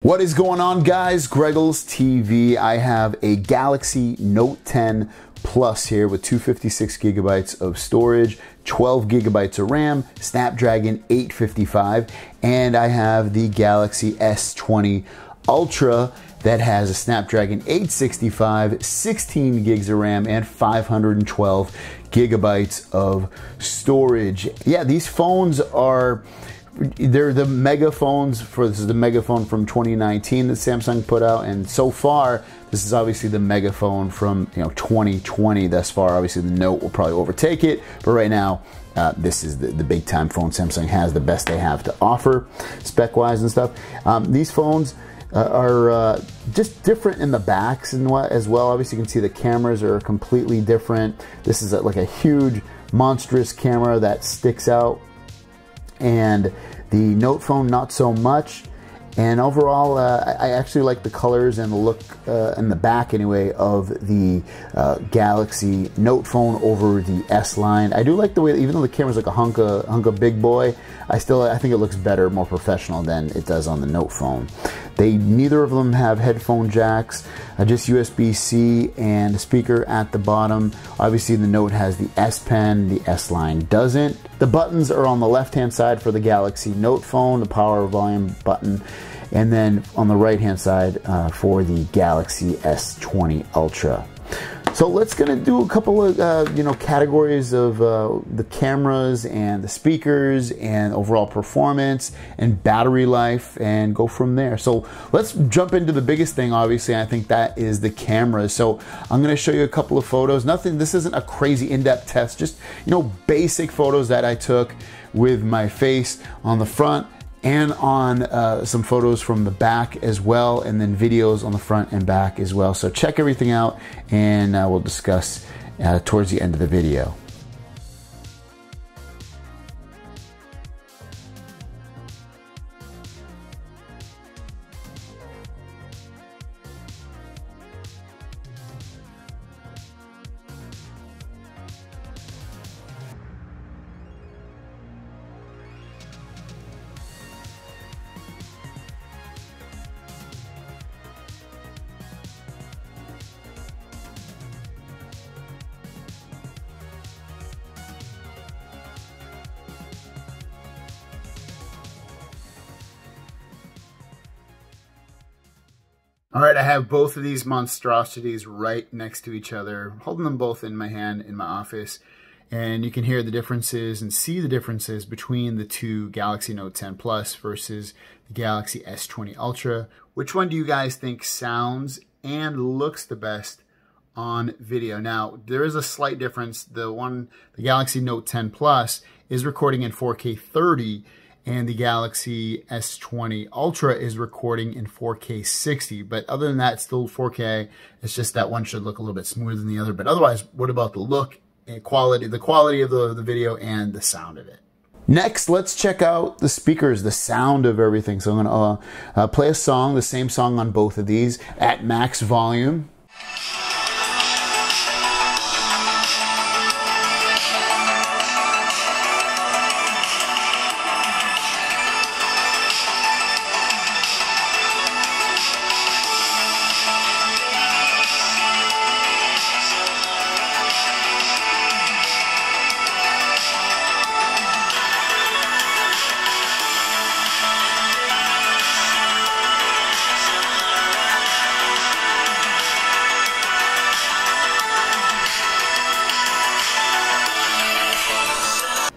What is going on, guys? Greggles TV. I have a Galaxy Note 10 Plus here with 256 gigabytes of storage, 12 gigabytes of RAM, Snapdragon 855, and I have the Galaxy S20 Ultra that has a Snapdragon 865, 16 gigs of RAM, and 512 gigabytes of storage. Yeah, these phones are... they're the mega phones. This is the mega phone from 2019 that Samsung put out, and so far this is obviously the mega phone from 2020 thus far. Obviously the Note will probably overtake it, but right now this is the big time phone Samsung has, the best they have to offer spec wise and stuff. These phones are just different in the backs and what as well. Obviously you can see the cameras are completely different. This is like a huge monstrous camera that sticks out, and the Note phone not so much. And overall I actually like the colors and the look in the back anyway of the Galaxy Note phone over the S line. I do like the way, even though the camera's like a hunk of big boy, I think it looks better, more professional than it does on the Note phone. Neither of them have headphone jacks, just USB-C and a speaker at the bottom. Obviously the Note has the S Pen, the S line doesn't. The buttons are on the left hand side for the Galaxy Note phone, the power volume button, and then on the right hand side for the Galaxy S20 Ultra. So let's do a couple of categories of the cameras and the speakers and overall performance and battery life, and go from there. So let's jump into the biggest thing. Obviously I think that is the cameras. So I'm going to show you a couple of photos. This isn't a crazy in-depth test, just basic photos that I took with my face on the front, and on some photos from the back as well, and then videos on the front and back as well. So check everything out, and we'll discuss towards the end of the video. All right, I have both of these monstrosities right next to each other, holding them both in my hand in my office, and you can hear the differences and see the differences between the two Galaxy Note 10 Plus versus the Galaxy S20 Ultra. Which one do you guys think sounds and looks the best on video? Now, there is a slight difference. The Galaxy Note 10 Plus is recording in 4K 30, and the Galaxy S20 Ultra is recording in 4K 60. But other than that, still 4K. It's just that one should look a little bit smoother than the other. But otherwise, what about the look and quality, the quality of the video and the sound of it? Next, let's check out the speakers, the sound of everything. So I'm gonna play a song, the same song on both of these at max volume.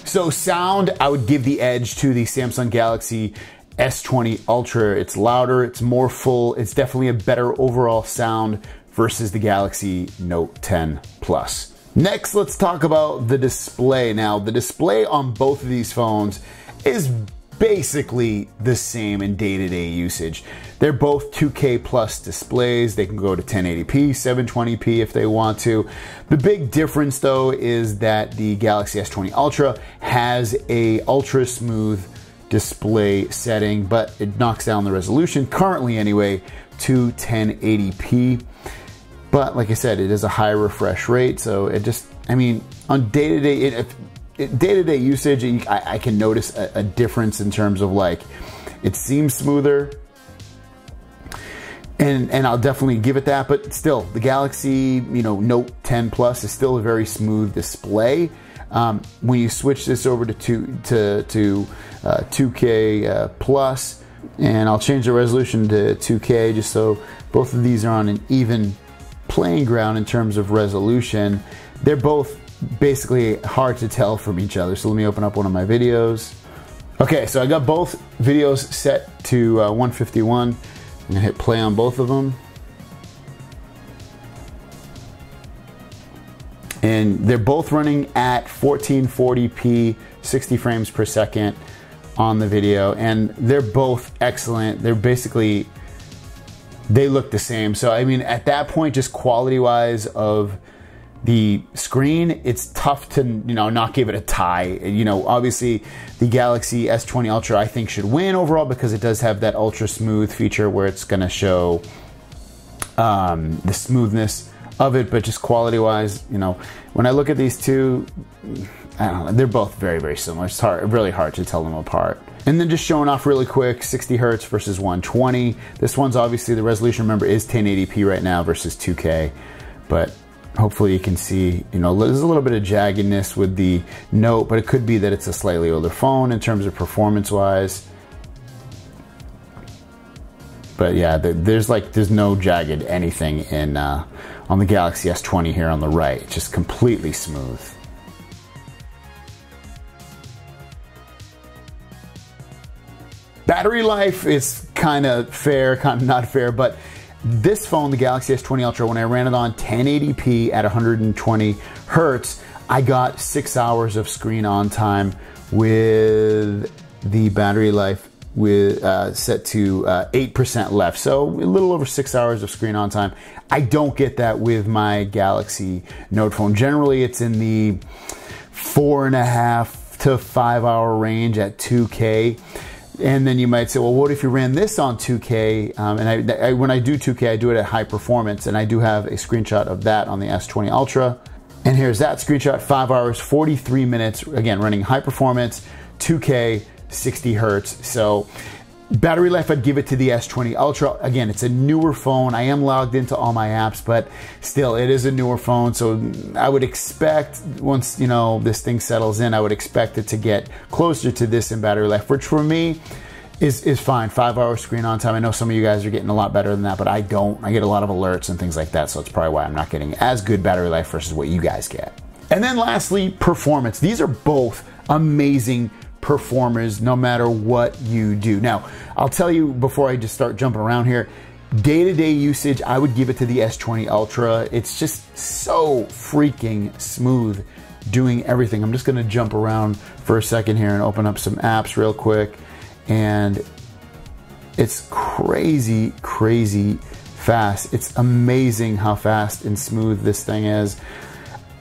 So sound, I would give the edge to the Samsung Galaxy S20 Ultra. It's louder, it's more full, it's definitely a better overall sound versus the Galaxy Note 10 Plus. Next, let's talk about the display. Now, the display on both of these phones is basically the same in day-to-day usage. They're both 2K plus displays. They can go to 1080p, 720p if they want to. The big difference though is that the Galaxy S20 Ultra has a ultra smooth display setting, but it knocks down the resolution, currently anyway, to 1080p. But like I said, it is a high refresh rate, so it just, I mean, on day-to-day usage, I can notice a difference in terms of, like, it seems smoother, And I'll definitely give it that, but still, the Galaxy, Note 10 Plus is still a very smooth display. When you switch this over to 2K Plus, and I'll change the resolution to 2K just so both of these are on an even playing ground in terms of resolution. They're both basically hard to tell from each other. So let me open up one of my videos. Okay, so I got both videos set to 151. I'm gonna hit play on both of them. And they're both running at 1440p, 60 frames per second on the video. And they're both excellent. They look the same. So, I mean, at that point, just quality-wise of the screen, it's tough to, not give it a tie. Obviously, the Galaxy S20 Ultra, I think, should win overall because it does have that ultra smooth feature where it's going to show the smoothness of it. But just quality-wise, when I look at these two, I don't know, they're both very, very similar. It's really hard to tell them apart. And then just showing off really quick, 60 hertz versus 120. This one's obviously, the resolution, remember, is 1080p right now versus 2K. But hopefully you can see, there's a little bit of jaggedness with the Note, but it could be that it's a slightly older phone in terms of performance-wise. But yeah, there's no jagged anything in on the Galaxy S20 here on the right. Just completely smooth. Battery life is kind of fair, kind of not fair, but this phone, the Galaxy S20 Ultra, when I ran it on 1080p at 120 hertz, I got 6 hours of screen on time with the battery life set to 8% left. So a little over 6 hours of screen on time. I don't get that with my Galaxy Note phone. Generally, it's in the 4.5 to 5 hour range at 2K. And then you might say, well, what if you ran this on 2K? And when I do 2K, I do it at high performance. And I do have a screenshot of that on the S20 Ultra. And here's that screenshot, 5 hours, 43 minutes. Again, running high performance, 2K, 60 hertz. So battery life, I'd give it to the S20 Ultra. Again, it's a newer phone. I am logged into all my apps, but still, it is a newer phone. So I would expect once, this thing settles in, I would expect it to get closer to this in battery life, which for me is fine. 5 hour screen on time. I know some of you guys are getting a lot better than that, but I don't. I get a lot of alerts and things like that. So it's probably why I'm not getting as good battery life versus what you guys get. And then lastly, performance. These are both amazing performers no matter what you do. Now, I'll tell you before I just start jumping around here, day-to-day usage, I would give it to the S20 Ultra. It's just so freaking smooth doing everything. I'm just going to jump around for a second here and open up some apps real quick. And it's crazy, crazy fast. It's amazing how fast and smooth this thing is.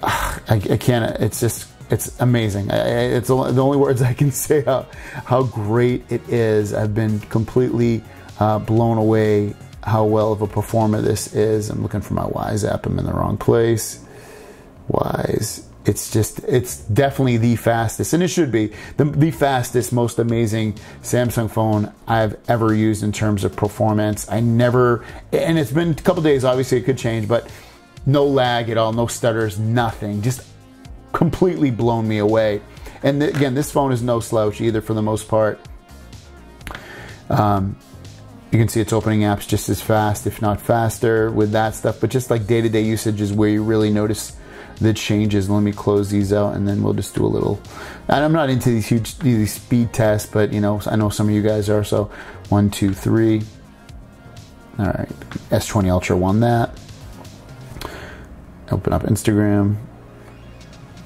I can't, it's amazing. It's the only words I can say how great it is. I've been completely blown away how well of a performer this is. I'm looking for my Wise app. I'm in the wrong place. Wise. It's definitely the fastest, and it should be the fastest, most amazing Samsung phone I've ever used in terms of performance. And it's been a couple days, obviously it could change, but no lag at all, no stutters, nothing. Just completely blown me away. And again, this phone is no slouch either for the most part. You can see it's opening apps just as fast, if not faster with that stuff, but just like day-to-day usage is where you really notice the changes. Let me close these out and then we'll just do a little, and I'm not into these speed tests, but I know some of you guys are. So 1, 2, 3. All right, S20 Ultra won that. Open up Instagram.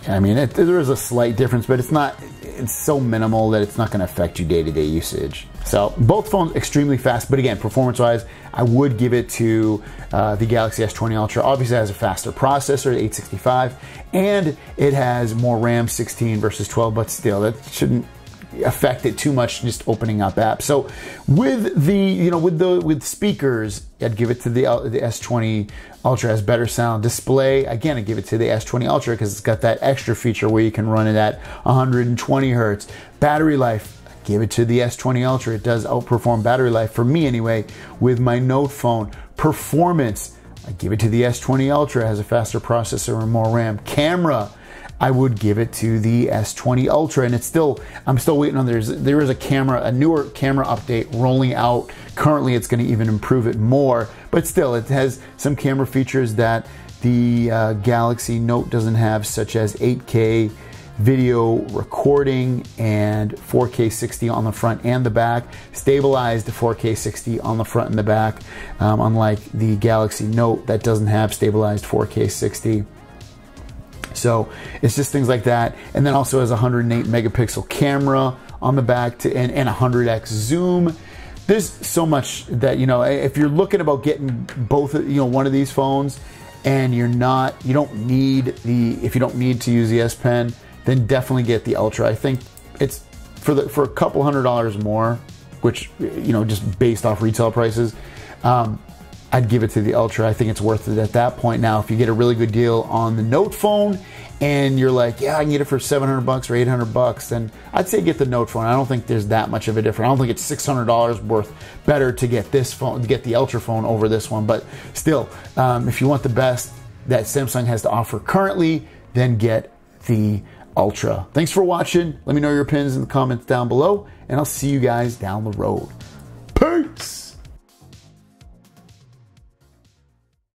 I mean, there is a slight difference, but it's so minimal that it's not going to affect you day-to-day usage. So both phones extremely fast, but again, performance-wise, I would give it to the Galaxy S20 Ultra. Obviously, it has a faster processor, 865, and it has more RAM, 16 versus 12, but still, that shouldn't affect it too much just opening up apps. So with with speakers, I'd give it to the S20 Ultra. Has better sound. Display, again, I'd give it to the S20 Ultra because it's got that extra feature where you can run it at 120 hertz. Battery life, give it to the S20 Ultra. It does outperform battery life, for me anyway, with my Note phone. Performance, I give it to the S20 Ultra. It has a faster processor and more RAM. Camera, I would give it to the S20 Ultra, and I'm still waiting on there is a newer camera update rolling out. Currently, it's going to even improve it more, but still, it has some camera features that the Galaxy Note doesn't have, such as 8K video recording and 4K 60 on the front and the back, stabilized 4K 60 on the front and the back, unlike the Galaxy Note that doesn't have stabilized 4K 60. So it's just things like that. And then also has a 108 megapixel camera on the back and 100x zoom. There's so much that, if you're looking about getting both, one of these phones, and if you don't need to use the S Pen, then definitely get the Ultra. I think it's for a couple $100 more, which, just based off retail prices, I'd give it to the Ultra. I think it's worth it at that point. Now, if you get a really good deal on the Note phone and you're like, yeah, I can get it for $700 or $800, then I'd say get the Note phone. I don't think there's that much of a difference. I don't think it's $600 worth better to get this phone, to get the Ultra phone over this one. But still, if you want the best that Samsung has to offer currently, then get the Ultra. Thanks for watching. Let me know your opinions in the comments down below, and I'll see you guys down the road.